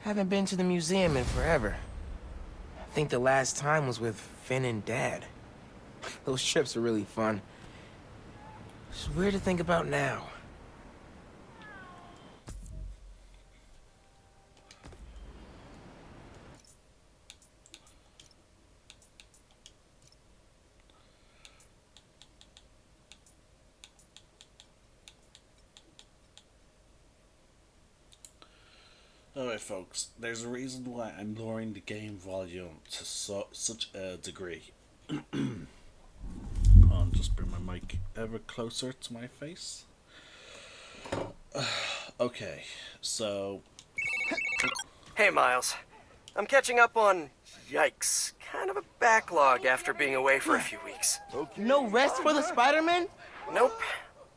Haven't been to the museum in forever. I think the last time was with Finn and Dad. Those trips are really fun. It's weird to think about now. Alright folks, there's a reason why I'm lowering the game volume to such a degree. I'll just bring my mic ever closer to my face. Okay, so... Hey Miles, I'm catching up on, yikes, kind of a backlog after being away for a few weeks. No rest for the Spider-Man? Nope.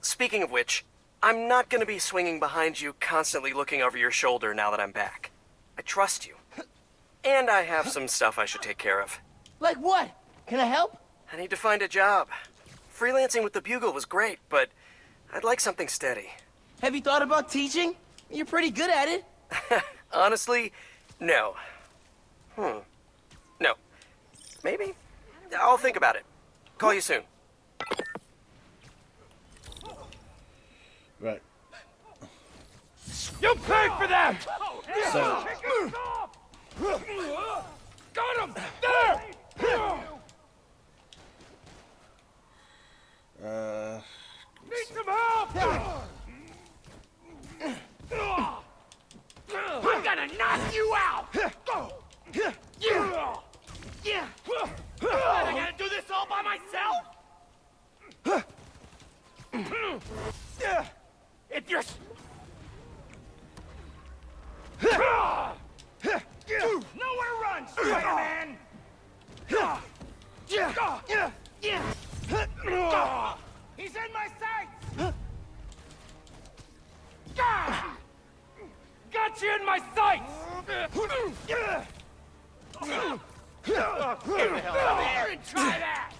Speaking of which, I'm not gonna be swinging behind you, constantly looking over your shoulder now that I'm back. I trust you. And I have some stuff I should take care of. Like what? Can I help? I need to find a job. Freelancing with the Bugle was great, but I'd like something steady. Have you thought about teaching? You're pretty good at it. Honestly, no. No. Maybe? I'll think about it. Call you soon. Right. You paid for that! So... Got him! There! Need some help! I'm gonna knock you out! What, I gotta do this all by myself? If you're... Nowhere to run, Spider-Man! He's in my sights! Got you in my sights! Get the hell out of here and try that!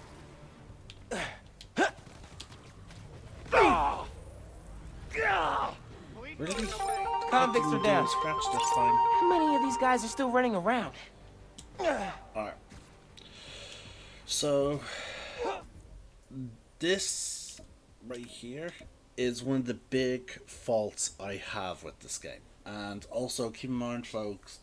Really? Convicts are down. Scratch this time. How many of these guys are still running around? Alright. So... this right here is one of the big faults I have with this game. And also keep in mind folks,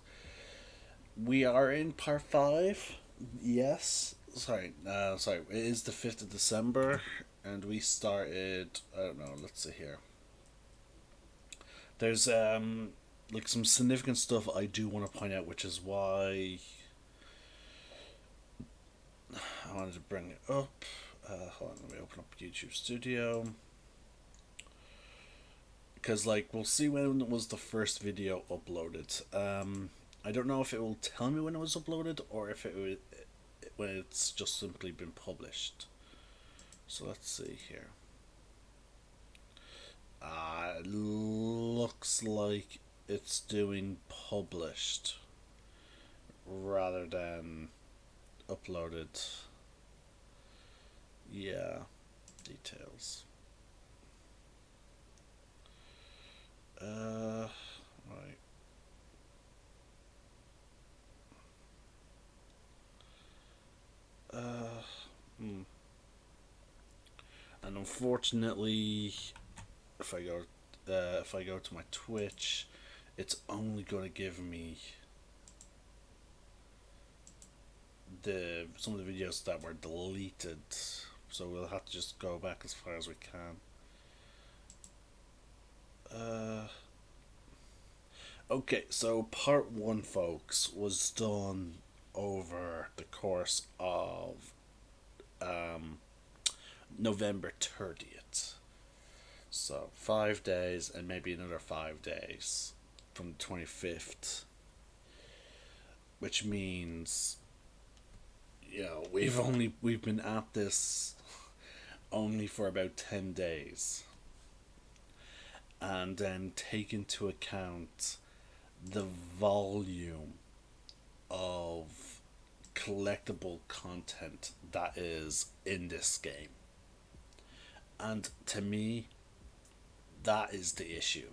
we are in part 5. Yes. Sorry, it is the 5th of December and we started, I don't know, let's see here. There's like some significant stuff I do want to point out, which is why I wanted to bring it up. Hold on, let me open up YouTube Studio. Because, like, we'll see when was the first video uploaded. I don't know if it will tell me when it was uploaded or if when it's just simply been published. So let's see here. It looks like it's doing published rather than uploaded. Yeah, details. Right. And unfortunately, if I go to my Twitch, it's only going to give me some of the videos that were deleted. So we'll have to just go back as far as we can. Okay, so part 1, folks, was done over the course of November 30th. So 5 days and maybe another 5 days from the 25th, which means, you know, we've been at this only for about 10 days. And then take into account the volume of collectible content that is in this game. And to me, that is the issue.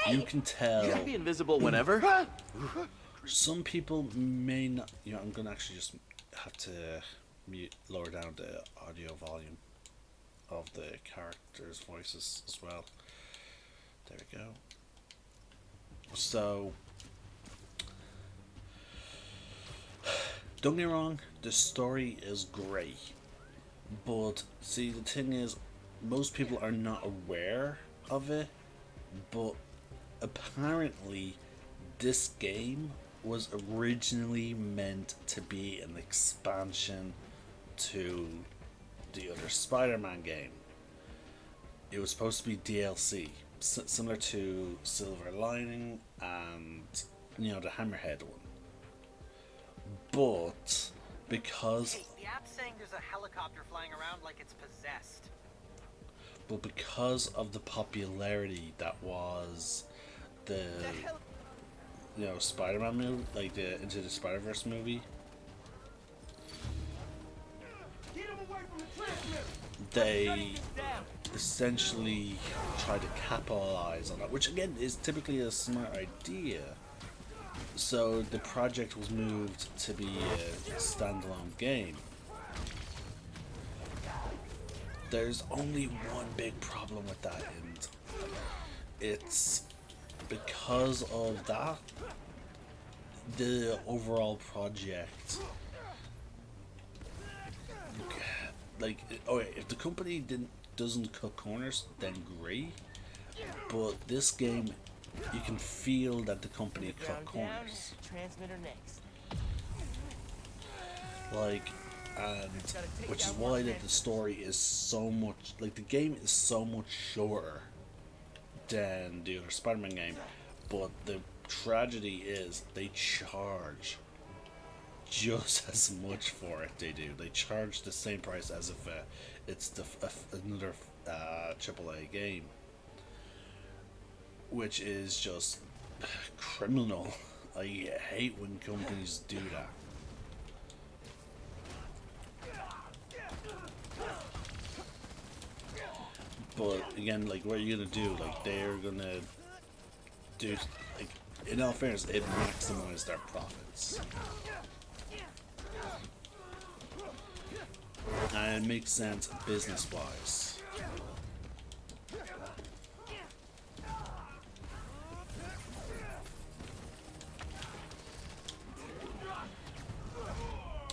you can tell. You can be invisible whenever. Some people may not. You know, I'm gonna actually just have to lower down the audio volume of the characters' voices as well. There we go. So, don't get me wrong, the story is great, but see, the thing is, most people are not aware of it, but apparently this game was originally meant to be an expansion to the other Spider-Man game. It was supposed to be DLC, similar to Silver Lining and, you know, the Hammerhead one. But because Hey, the app's saying there's a helicopter flying around like it's possessed. but because of the popularity that was the Spider-Man movie, like the Into the Spider-Verse movie, they essentially try to capitalize on that, which again is typically a smart idea. So the project was moved to be a standalone game. There's only one big problem with that, and it's because of that, the overall project, like, okay, if the company doesn't cut corners, then great. But this game, you can feel that the company cut corners. Transmitter next. Like, and which is why that the story is so much, like, the game is so much shorter than the other Spider-Man game. But the tragedy is they charge just as much for it. They charge the same price as if it's another AAA game, which is just criminal. I hate when companies do that. But again, like, what are you gonna do? Like, they're gonna do, like, in all fairness, it maximizes their profits. And it makes sense business-wise.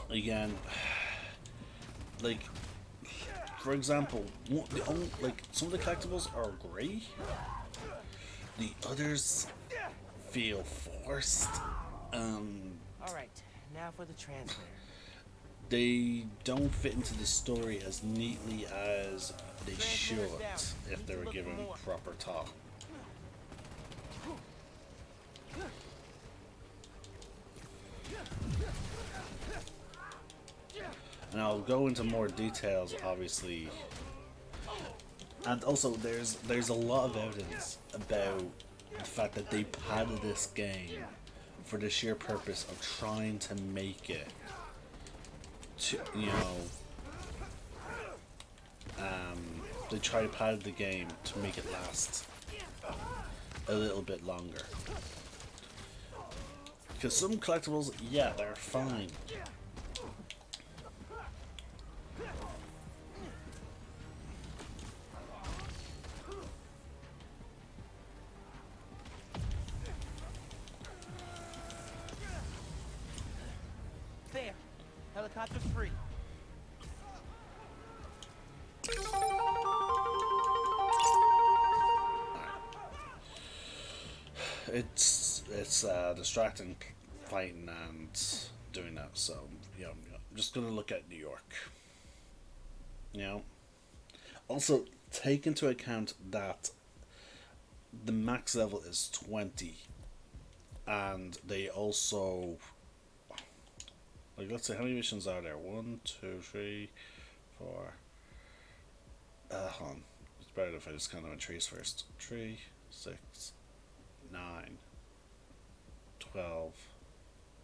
Again, like, for example, some of the collectibles are great. The others feel forced. All right, now for the transmitter. They don't fit into the story as neatly as they should if they were given proper thought. And I'll go into more details, obviously. And also, there's a lot of evidence about the fact that they padded this game for the sheer purpose of trying to make it, they try to pad the game to make it last a little bit longer. Because some collectibles, yeah, they're fine. There, helicopter's free. It's distracting fighting and doing that, so I'm just gonna look at New York. Also take into account that the max level is 20, and they also, like, let's say, how many missions are there? 1, 2, 3, 4. Hold on. It's better if I just count them in trees first. 3, 6, 9, 12,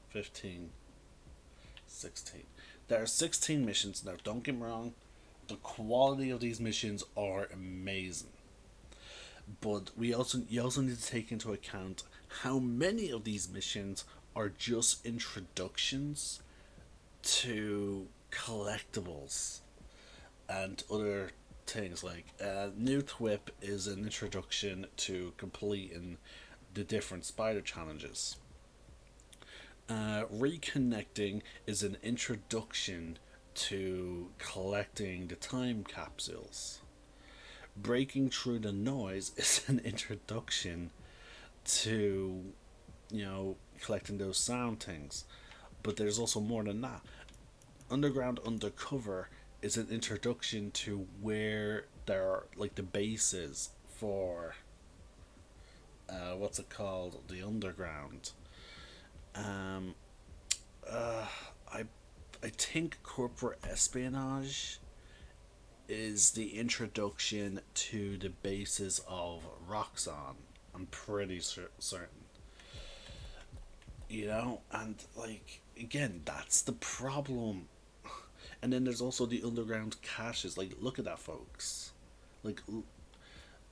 15, 16. There are 16 missions. Now, don't get me wrong, the quality of these missions are amazing. But you also need to take into account how many of these missions are just introductions to collectibles and other things. Like New Thwip is an introduction to completing the different spider challenges. Reconnecting is an introduction to collecting the time capsules. Breaking through the noise is an introduction to, collecting those sound things. But there's also more than that. Underground Undercover is an introduction to where there are like the bases for what's it called? The underground. Um I think corporate espionage is the introduction to the basis of Roxxon. I'm pretty certain. And like again, that's the problem. And then there's also the underground caches. Like, look at that, folks. Like,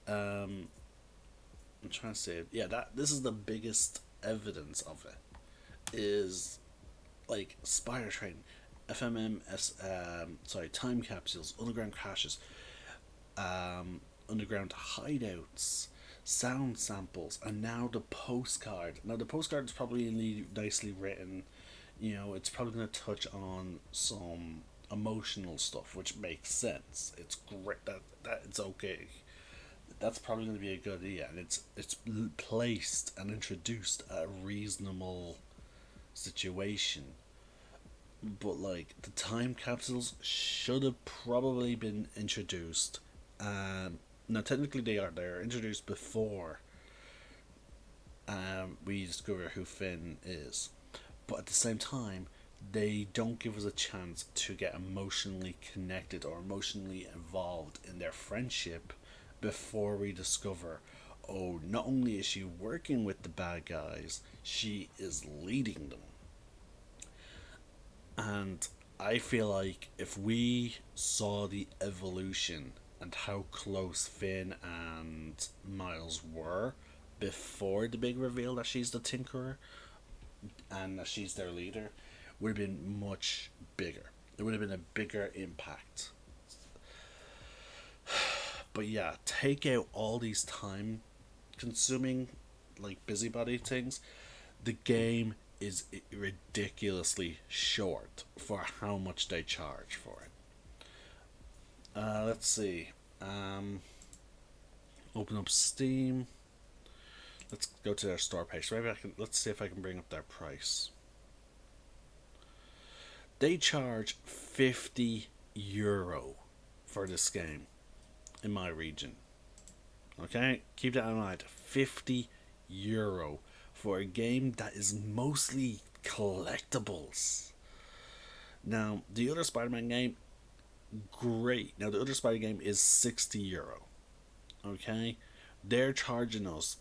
I'm trying to say it. Yeah, this is the biggest evidence of it. Is like Spider Train, time capsules, underground caches, underground hideouts, sound samples, and now the postcard. Now the postcard is probably nicely written. It's probably going to touch on some emotional stuff, which makes sense. It's great that it's okay. That's probably going to be a good idea, and it's placed and introduced at a reasonable situation. But like the time capsules should have probably been introduced. Now technically they're introduced before we discover who Finn is, but at the same time they don't give us a chance to get emotionally connected or emotionally involved in their friendship before we discover, oh, not only is she working with the bad guys, she is leading them. And I feel like if we saw the evolution and how close Finn and Miles were before the big reveal that she's the Tinkerer and that she's their leader, would have been much bigger. It would have been a bigger impact. But yeah, take out all these time consuming, like, busybody things. The game is ridiculously short for how much they charge for it. Let's see. Open up Steam. Let's go to their store page. Let's see if I can bring up their price. They charge €50 for this game in my region. Okay, keep that in mind. €50 for a game that is mostly collectibles. Now, the other Spider-Man game, great. Now, the other Spider game is €60. Okay, they're charging us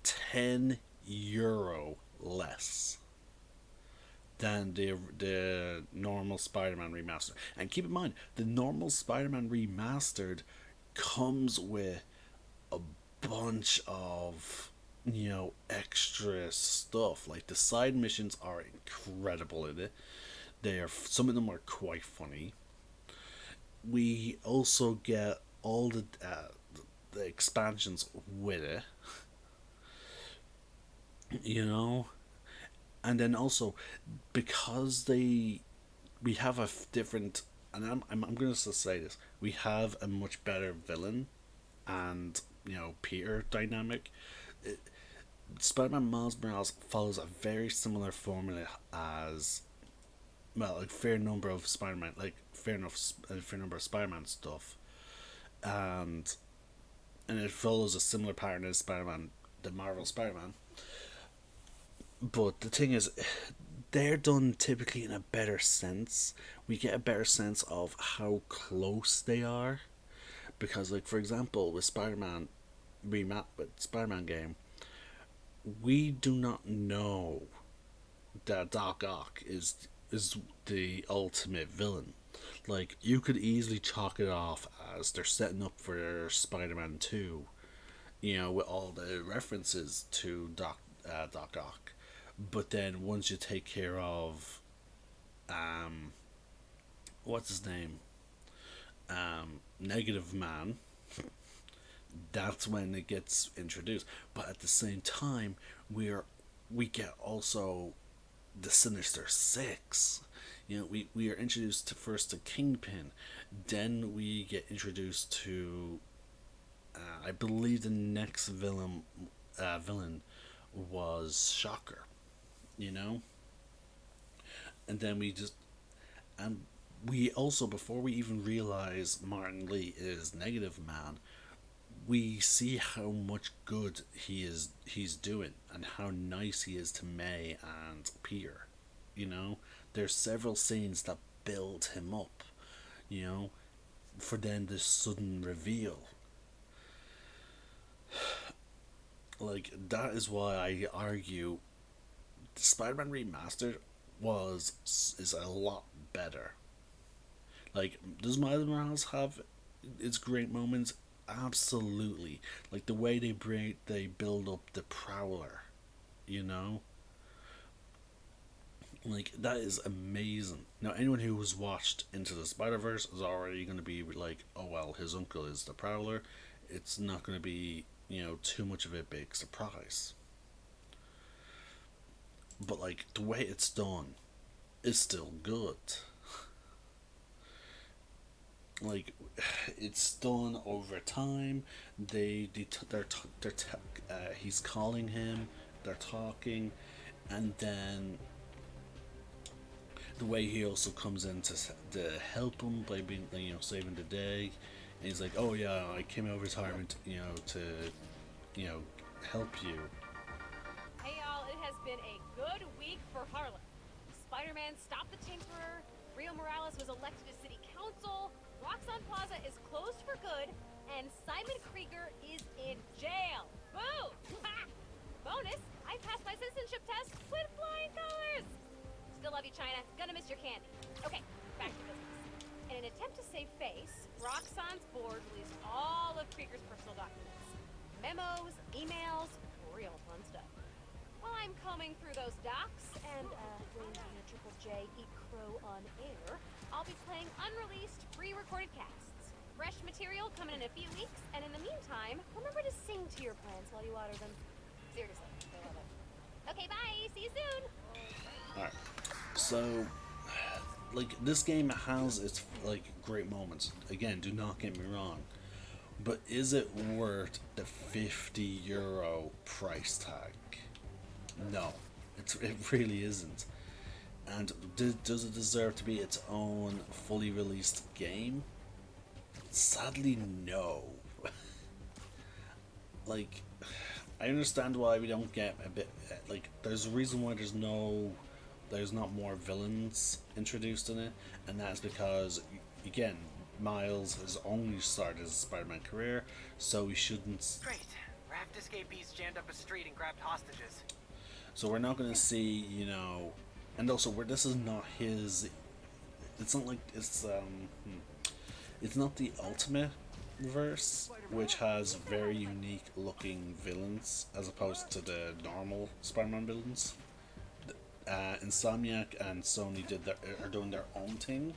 €10 less than the normal Spider-Man remastered. And keep in mind, the normal Spider-Man remastered comes with a bunch of extra stuff. Like the side missions are incredible in it. Some of them are quite funny. We also get all the expansions with it. And then also because we have a different, and I'm going to say this, we have a much better villain and Peter dynamic. Spider-Man Miles Morales follows a very similar formula as, well, a fair number of Spider-Man, like a fair number of Spider-Man stuff, and it follows a similar pattern as Spider-Man, the Marvel Spider-Man. But the thing is, they're done typically in a better sense. We get a better sense of how close they are, because, like, for example, with Spider-Man game, we do not know that Doc Ock is the ultimate villain. Like, you could easily chalk it off as they're setting up for Spider-Man 2, you know, with all the references to Doc Ock. But then once you take care of, what's his name, Negative Man, that's when it gets introduced. But at the same time, we get also the Sinister Six. You know, we are introduced to first to Kingpin, then we get introduced to, I believe the next villain was Shocker. You know, and then and we also, before we even realize Martin Lee is Negative Man, we see how much good he's doing and how nice he is to May and Peter. You know, there's several scenes that build him up, you know, for then this sudden reveal. Like, that is why I argue Spider-Man Remastered is a lot better. Like, does Miles Morales have its great moments? Absolutely. Like the way they build up the Prowler, you know, like that is amazing. Now, anyone who has watched Into the Spider-Verse is already going to be like, oh well, his uncle is the Prowler. It's not going to be, you know, too much of a big surprise. But like the way it's done is still good. Like, it's done over time. He's calling him, they're talking, and then the way he also comes in to help him by being, you know, saving the day. And he's like, oh yeah, I came out of retirement, you know, to, you know, help you. Hey y'all, it has been a good week for Harlem. Spider-Man stopped the Tinkerer, Rio Morales was elected to city council, Roxxon Plaza is closed for good, and Simon Krieger is in jail. Boo! Ha! Bonus, I passed my citizenship test with flying colors! Still love you, China. Gonna miss your candy. Okay, back to business. In an attempt to save face, Roxxon's board released all of Krieger's personal documents. Memos, emails, real fun stuff. While I'm combing through those docs and ranging a Triple J Eat Crow on air, I'll be playing unreleased, pre-recorded casts. Fresh material coming in a few weeks, and in the meantime, remember to sing to your plants while you water them. Seriously, they love it. Okay, bye! See you soon! Alright. So, like, this game has its, like, great moments. Again, do not get me wrong. But is it worth the €50 price tag? No. It really isn't. And does it deserve to be its own fully released game? Sadly, no. Like, I understand why we don't get a bit, like, there's a reason why there's not more villains introduced in it, and that's because, again, Miles has only started his Spider-Man career, so we shouldn't. Great. Raft escapees jammed up a street and grabbed hostages. So we're not going to see, you know, and also this is not his. It's not like it's not the Ultimate Verse, which has very unique looking villains as opposed to the normal Spider-Man villains. Insomniac and Sony are doing their own thing.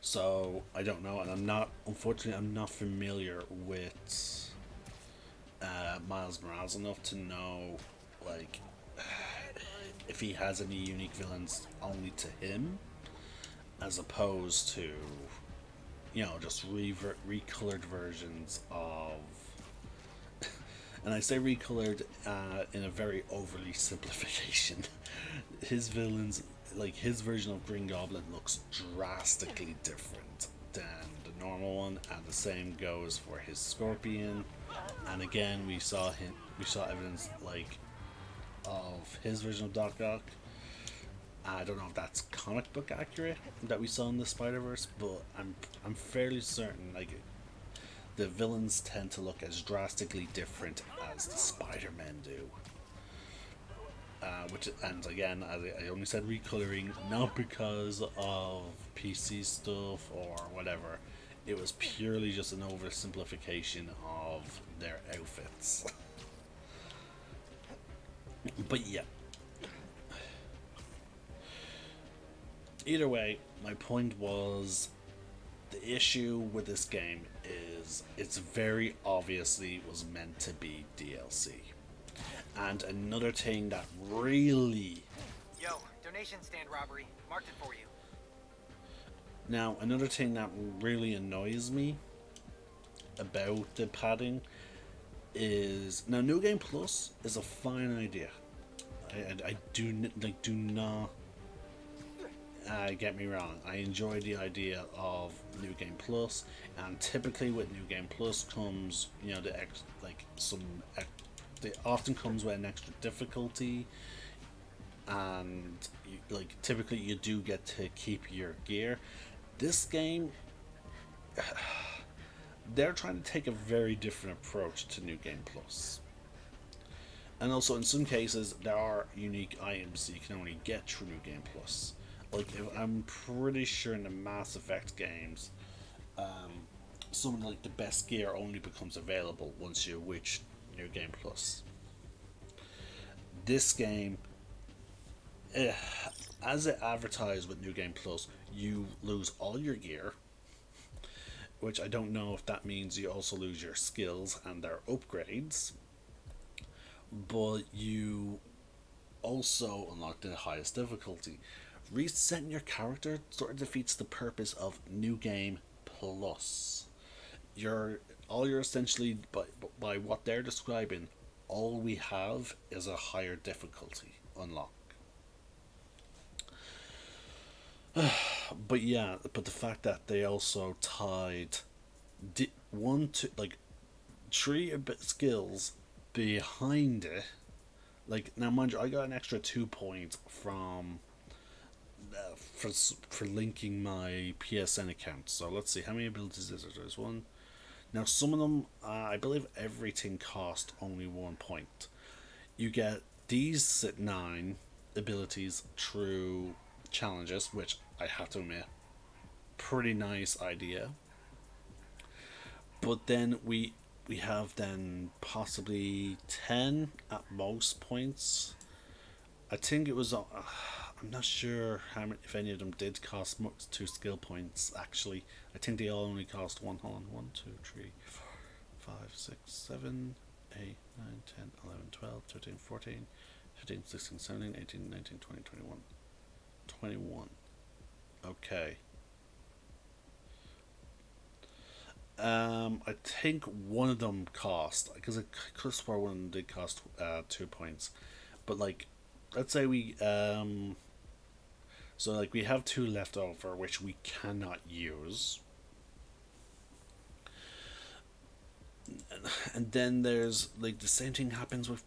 So I don't know, and unfortunately I'm not familiar with Miles Morales enough to know, like, if he has any unique villains only to him, as opposed to, you know, just recolored versions of. And I say recolored in a very overly simplification. His villains, like his version of Green Goblin, looks drastically different than the normal one, and the same goes for his Scorpion. And again, we saw evidence like of his version of Doc Ock. I don't know if that's comic book accurate that we saw in the Spider-Verse, but I'm fairly certain like the villains tend to look as drastically different as the Spider-Men do. And again, I only said recoloring not because of PC stuff or whatever. It was purely just an oversimplification of their outfits. But yeah. Either way, my point was the issue with this game is it's very obviously was meant to be DLC. And another thing that really... Yo, donation stand robbery. Marked it for you. Now, another thing that really annoys me about the padding is... Now, New Game Plus is a fine idea. I do not... get me wrong, I enjoy the idea of New Game Plus, and typically with New Game Plus comes, you know, it often comes with an extra difficulty, and typically you do get to keep your gear. This game, they're trying to take a very different approach to New Game Plus. And also, in some cases, there are unique items that you can only get through New Game Plus. Like, I'm pretty sure in the Mass Effect games, some of the best gear only becomes available once you reach New Game Plus. This game, as it advertised with New Game Plus, you lose all your gear, which I don't know if that means you also lose your skills and their upgrades, but you also unlock the highest difficulty. Resetting your character sort of defeats the purpose of New Game Plus. You're essentially, by what they're describing, all we have is a higher difficulty unlock. But yeah, but the fact that they also tied three skills behind it, now mind you, I got an extra 2 points from for linking my PSN account. So let's see, how many abilities is there? There's one. Now some of them, I believe everything cost only 1 point. You get these 9 abilities through challenges, which I have to admit, pretty nice idea. But then we have then possibly 10 at most points. I think it was I'm not sure if any of them did cost 2 skill points actually. I think they all only cost 1. Hold on, 1, 2, 3, 4, 5, 6, 7, 8, 9, 10, 11, 12, 13, 14, 15, 16, 17, 18, 19, 20, 21. 21. Okay. I think one of them cost, because I could have sworn one of them did cost 2 points, but let's say we we have 2 left over which we cannot use, and then there's the same thing happens with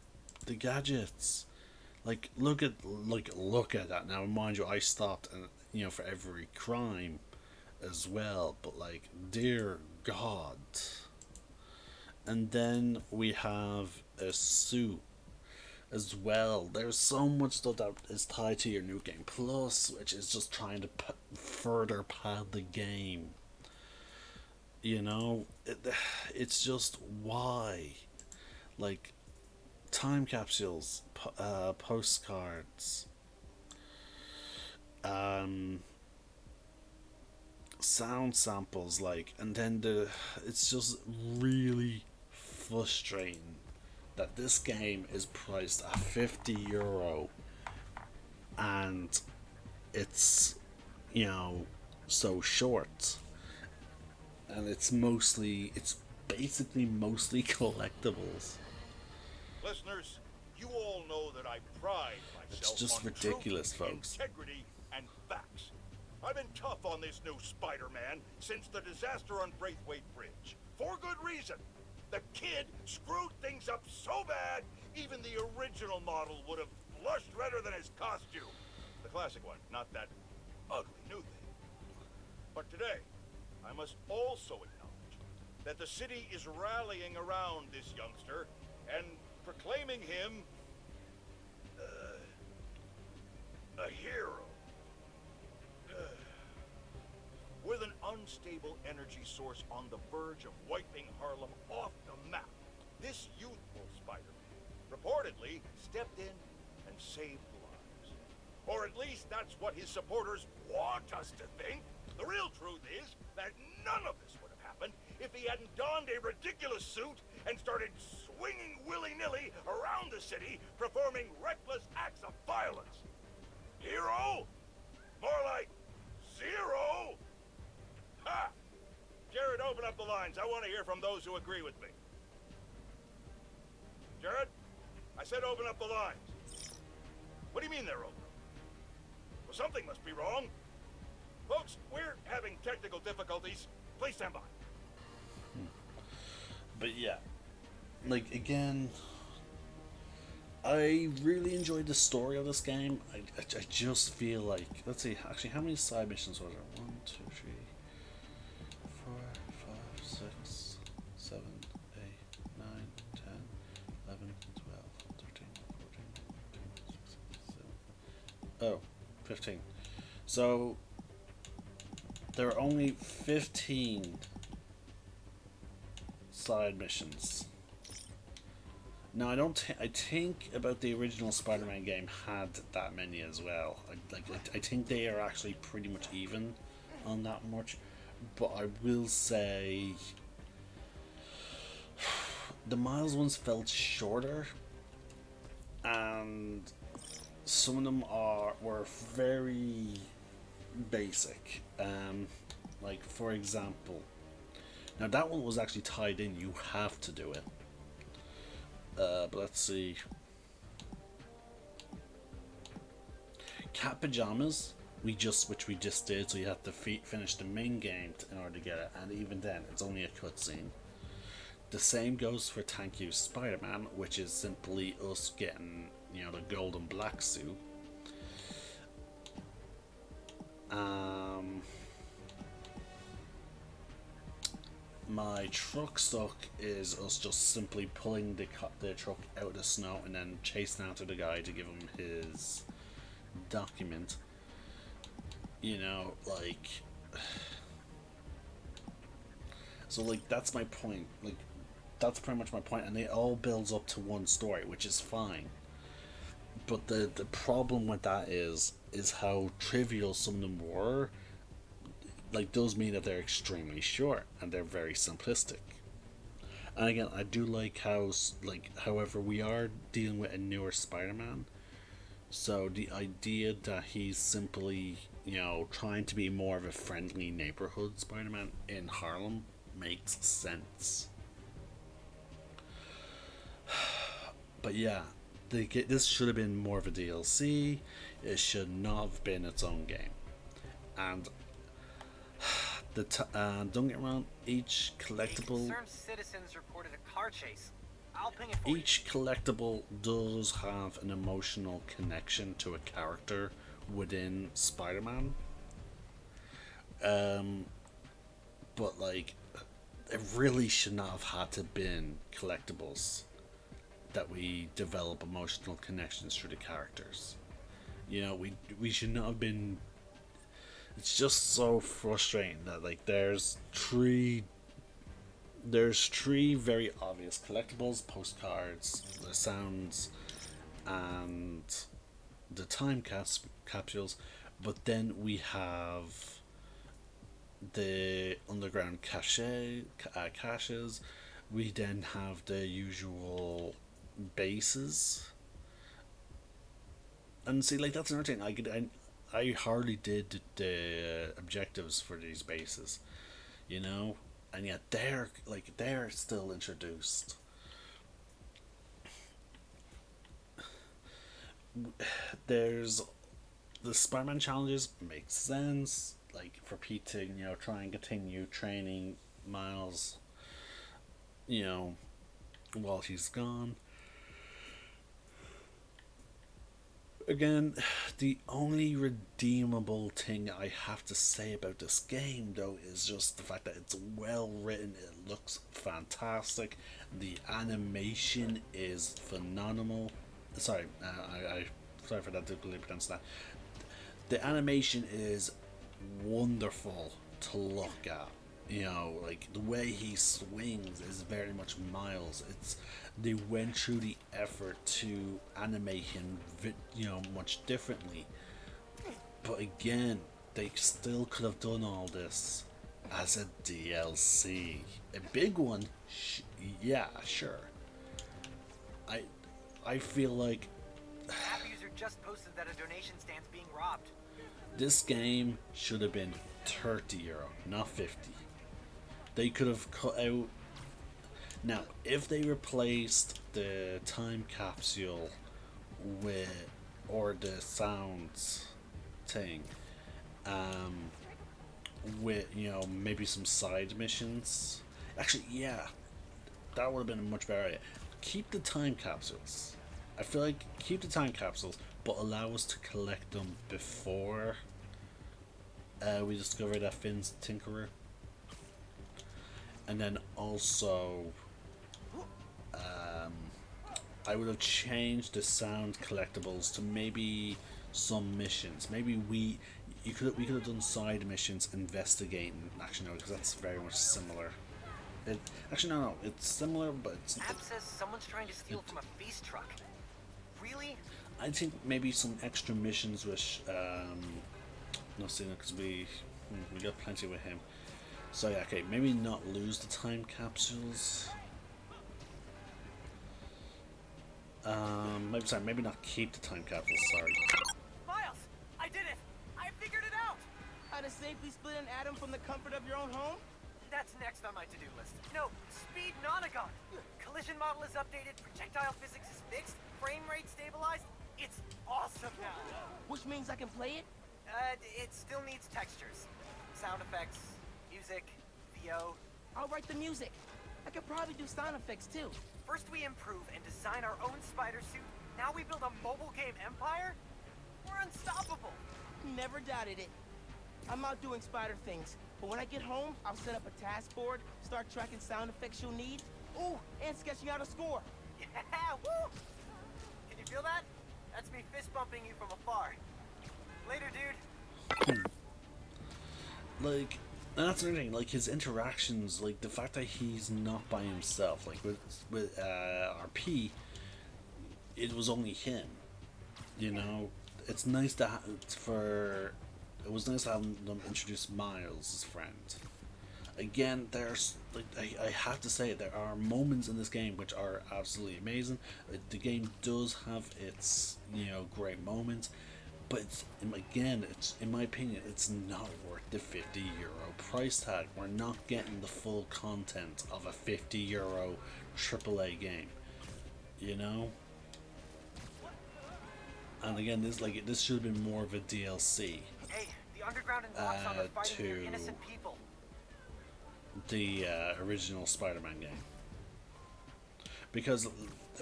the gadgets. Look at that. Now mind you, I stopped and for every crime as well, but dear God. And then we have a suit as well. There's so much stuff that is tied to your New Game Plus, which is just trying to further pad the game. It's just why, time capsules, postcards, sound samples, and then it's just really frustrating that this game is priced at €50 and it's so short, and it's basically mostly collectibles. Listeners, you all know that I pride myself It's just on ridiculous, truth, folks. integrity, and facts. I've been tough on this new Spider-Man since the disaster on Braithwaite Bridge. For good reason. The kid screwed things up so bad, even the original model would have blushed redder than his costume. The classic one, not that ugly new thing. But today, I must also acknowledge that the city is rallying around this youngster and proclaiming him a hero. With an unstable energy source on the verge of wiping Harlem off the map. This youthful Spider-Man reportedly stepped in and saved lives. Or at least that's what his supporters want us to think. The real truth is that none of this would have happened if he hadn't donned a ridiculous suit and started swinging willy-nilly around the city, performing reckless acts of violence. Hero? More like zero? Ha! Jared, open up the lines. I want to hear from those who agree with me. Jared? I said open up the lines. What do you mean they're open? Well, something must be wrong. Folks, we're having technical difficulties. Please stand by. But yeah, like, again, I really enjoyed the story of this game. I just feel like, let's see, actually, how many side missions was there? 1, 2, 3, 4, 5, 6, 7, 8, 9, 10, 11, 12, 13, 14, 15, 16, 17. Oh, 15. So there are only 15 side missions. Now, I think about the original Spider-Man game had that many as well. I think they are actually pretty much even on that much. But I will say the Miles ones felt shorter, and some of them were very basic. Like, for example, now that one was actually tied in. You have to do it. But let's see. Cat pajamas, which we just did. So you have to finish the main game in order to get it, and even then, it's only a cutscene. The same goes for Thank You Spider-Man, which is simply us getting, the gold and black suit. My truck stuck is us just simply pulling the truck out of the snow and then chasing after the guy to give him his document. So, that's my point. That's pretty much my point, and it all builds up to one story, which is fine. But the problem with that is how trivial some of them were. Does mean that they're extremely short and they're very simplistic. And again, I do like how, however, we are dealing with a newer Spider-Man, so the idea that he's simply, trying to be more of a friendly neighborhood Spider-Man in Harlem makes sense. But yeah, this should have been more of a DLC. It should not have been its own game. And don't get me wrong, each collectible. Concerned citizens reported a car chase. I'll ping it for you. Each collectible does have an emotional connection to a character within Spider-Man. But it really should not have had to been collectibles that we develop emotional connections through the characters. We should not have been. It's just so frustrating that there's three very obvious collectibles: postcards, the sounds, and the time capsules. But then we have the underground caches. We then have the usual bases. And see, that's another thing. I hardly did the objectives for these bases, and yet they're still introduced. There's the Spider-Man challenges makes sense, for Pete to try and continue training Miles, while he's gone. Again, the only redeemable thing I have to say about this game, though, is just the fact that it's well written. It looks fantastic. The animation is phenomenal. Sorry, for that difficulty pronouncing that. The animation is wonderful to look at. You know, like the way he swings is very much Miles. It's they went through the effort to animate him, you know, much differently. But again, they still could have done all this as a DLC, a big one. Yeah, sure. I I feel like App user just posted that a donation stand's being robbed. this game should have been €30, not 50. They could have cut out. Now, if they replaced the time capsule with, or the sounds thing, with, you know, maybe some side missions. Actually, yeah, that would have been a much better idea. Keep the time capsules. I feel like keep the time capsules, but allow us to collect them before we discover that Finn's Tinkerer. And then also, I would have changed the sound collectibles to maybe some missions. Maybe we could have done side missions investigating. Actually, no, because that's very much similar. Actually, no, it's similar, but it's. App says someone's trying to steal from a feast truck. Really? I think maybe some extra missions with no, Cena, because we got plenty with him. So yeah, okay, maybe not lose the time capsules. Maybe not keep the time capsules. Sorry. Miles, I did it! I figured it out! How to safely split an atom from the comfort of your own home? That's next on my to-do list. No, Speed Nonagon. Collision model is updated, projectile physics is fixed, frame rate stabilized. It's awesome now. Which means I can play it? It still needs textures, sound effects, music, VO. I'll write the music. I could probably do sound effects too. First we improve and design our own spider suit. Now we build a mobile game empire? We're unstoppable. Never doubted it. I'm out doing spider things, but when I get home, I'll set up a task board, start tracking sound effects you'll need. Ooh, and sketching out a score. Yeah, woo! Can you feel that? That's me fist bumping you from afar. Later, dude. Like, and that's the thing. Like his interactions, like the fact that he's not by himself. Like with RP, it was only him. You know, it's nice to it was nice to have them introduce Miles as friend. Again, there's like I have to say there are moments in this game which are absolutely amazing. The game does have its, you know, great moments, but it's in my opinion it's not worth the €50 price tag. We're not getting the full content of a €50 AAA game, you know. And again, this should have been more of a DLC. Hey, the underground and Roxxon are fighting here innocent people. The original Spider-Man game, because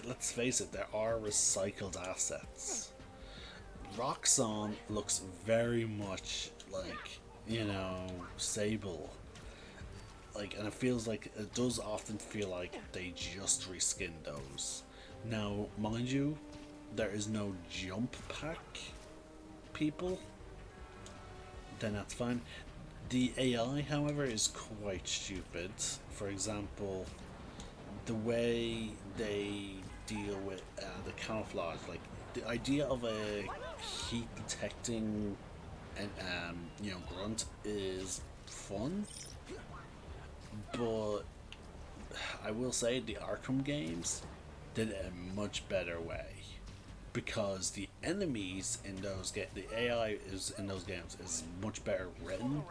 let's face it, there are recycled assets. Roxxon looks very much like, you know, Sable, like, and it does often feel like they just reskinned those. Now, mind you, there is no jump pack people, then that's fine. The AI, however, is quite stupid. For example, the way they deal with the camouflage, like the idea of a heat detecting and you know, grunt is fun, but I will say the Arkham games did it a much better way, because the enemies in the AI is in those games is much better written,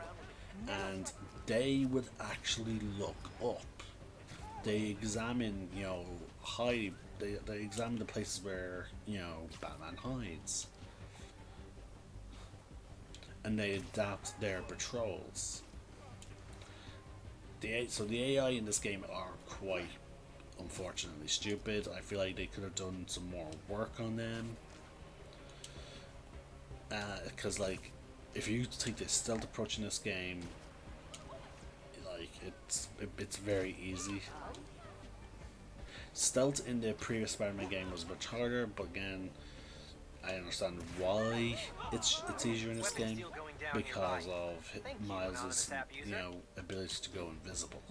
and they would actually look up. They examine, you know, they examine the places where, you know, Batman hides, and they adapt their patrols. So the AI in this game are quite, unfortunately, stupid. I feel like they could have done some more work on them. Because like, if you take the stealth approach in this game, like it's very easy. Stealth in the previous Spider-Man game was much harder, but again, I understand why it's easier in this Weapons game. deal going down because your of Thank you, Miles's, anonymous app user. ability to go invisible.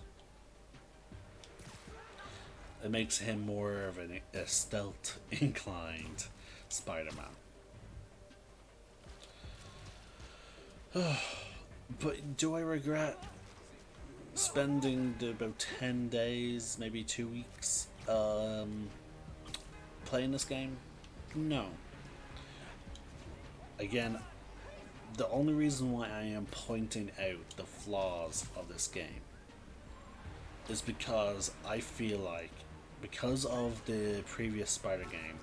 It makes him more of a stealth inclined Spider-Man. But do I regret spending about 10 days, maybe 2 weeks, playing this game? No. Again, the only reason why I am pointing out the flaws of this game is because I feel like, because of the previous Spider game,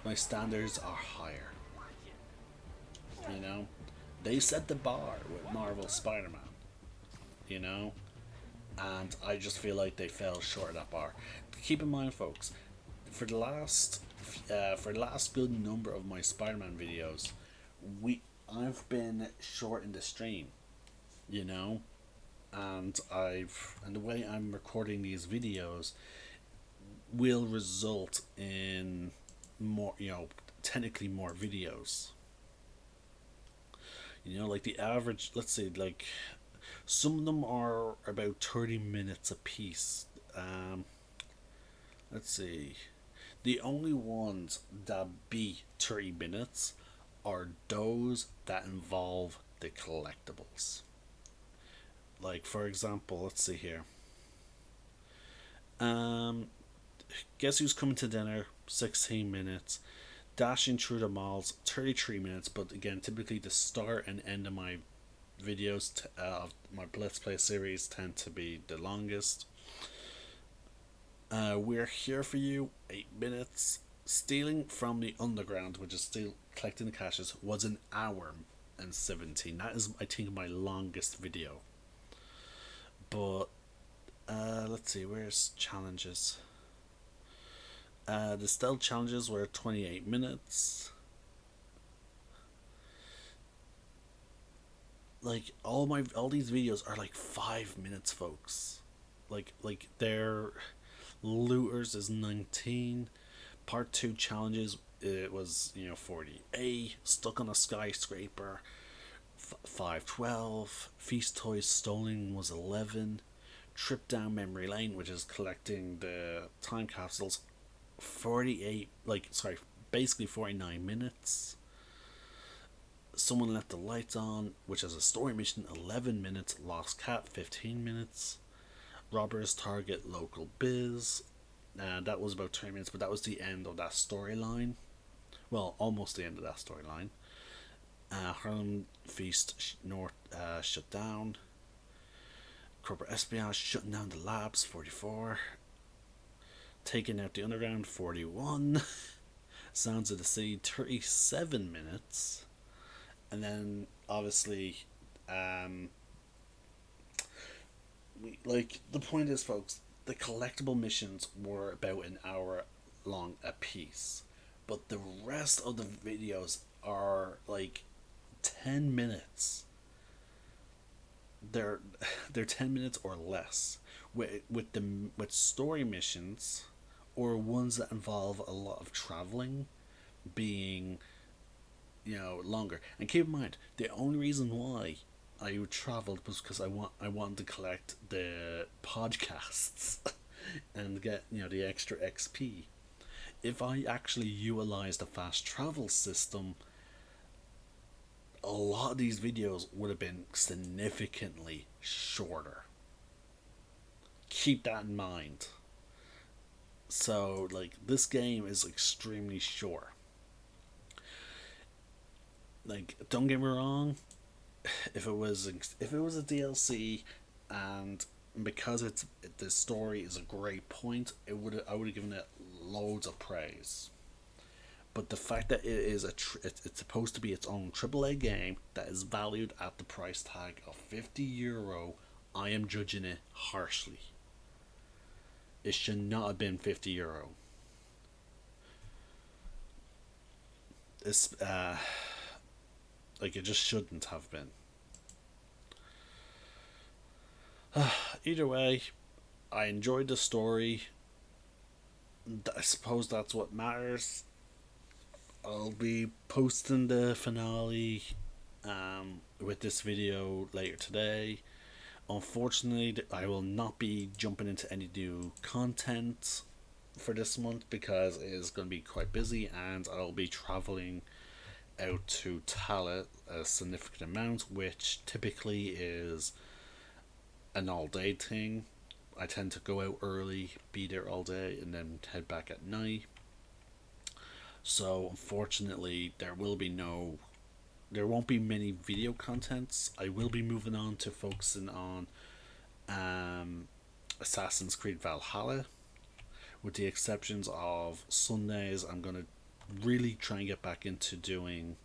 my standards are higher. You know? They set the bar with Marvel Spider-Man. You know? And I just feel like they fell short of that bar. Keep in mind, folks, for the last good number of my Spider-Man videos, I've been short in the stream, you know, and the way I'm recording these videos will result in more, technically more videos. You know, like the average, let's say, like some of them are about 30 minutes a piece. Let's see. The only ones that be 30 minutes are those that involve the collectibles. Like, for example, let's see here. Guess Who's Coming to Dinner, 16 minutes. Dashing Through the Malls, 33 minutes. But again, typically the start and end of my videos of my Let's Play series tend to be the longest. We're Here For You, 8 minutes. Stealing from the Underground, which is still collecting the caches, was an hour and 17. That is, I think, my longest video. But let's see, where's challenges? The stealth challenges were 28 minutes. Like all these videos are like 5 minutes, folks. Like their looters is 19. Part 2 challenges, it was 40. Stuck on a Skyscraper, 512. Feast Toys Stolen was 11. Trip Down Memory Lane, which is collecting the time capsules, 48. Basically 49 minutes. Someone Left the Lights On, which is a story mission, 11 minutes. Lost Cat, 15 minutes. Robbers Target Local Biz. That was about 20 minutes, but that was the end of that storyline. Well, almost the end of that storyline. Harlem Feast North shut down. Corporate Espionage shutting down the labs, 44. Taking Out the Underground, 41. Sounds of the Sea, 37 minutes. And then, obviously, the point is, folks, the collectible missions were about an hour long a piece, but the rest of the videos are like 10 minutes. They're 10 minutes or less, with story missions or ones that involve a lot of traveling being longer. And keep in mind, the only reason why I traveled was because I wanted to collect the podcasts and get the extra XP. If I actually utilized the fast travel system, a lot of these videos would have been significantly shorter. Keep that in mind. So, this game is extremely short. Don't get me wrong, if it was a DLC, and because the story is a great point, I would have given it loads of praise. But the fact that it is it's supposed to be its own AAA game that is valued at the price tag of €50, I am judging it harshly. It should not have been €50. It's it just shouldn't have been. Either way, I enjoyed the story. I suppose that's what matters. I'll be posting the finale with this video later today. Unfortunately, I will not be jumping into any new content for this month because it is going to be quite busy, and I'll be traveling out to Tala a significant amount, which typically is an all-day thing. I tend to go out early, be there all day, and then head back at night. So unfortunately, there won't be many video contents. I will be moving on to focusing on Assassin's Creed Valhalla, with the exceptions of Sundays. I'm gonna really try and get back into doing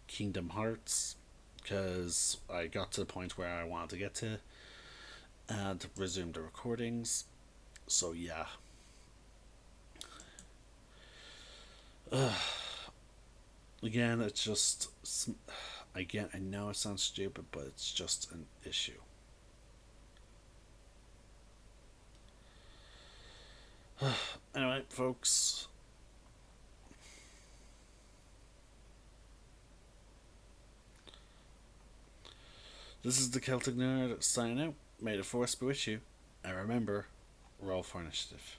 Kingdom Hearts because I got to the point where I wanted to get to and resume the recordings. So yeah. Again, it's just, again, I know it sounds stupid, but it's just an issue. Anyway, folks, this is the Celtic Nerd signing out. May the Force be with you, and remember, roll for initiative.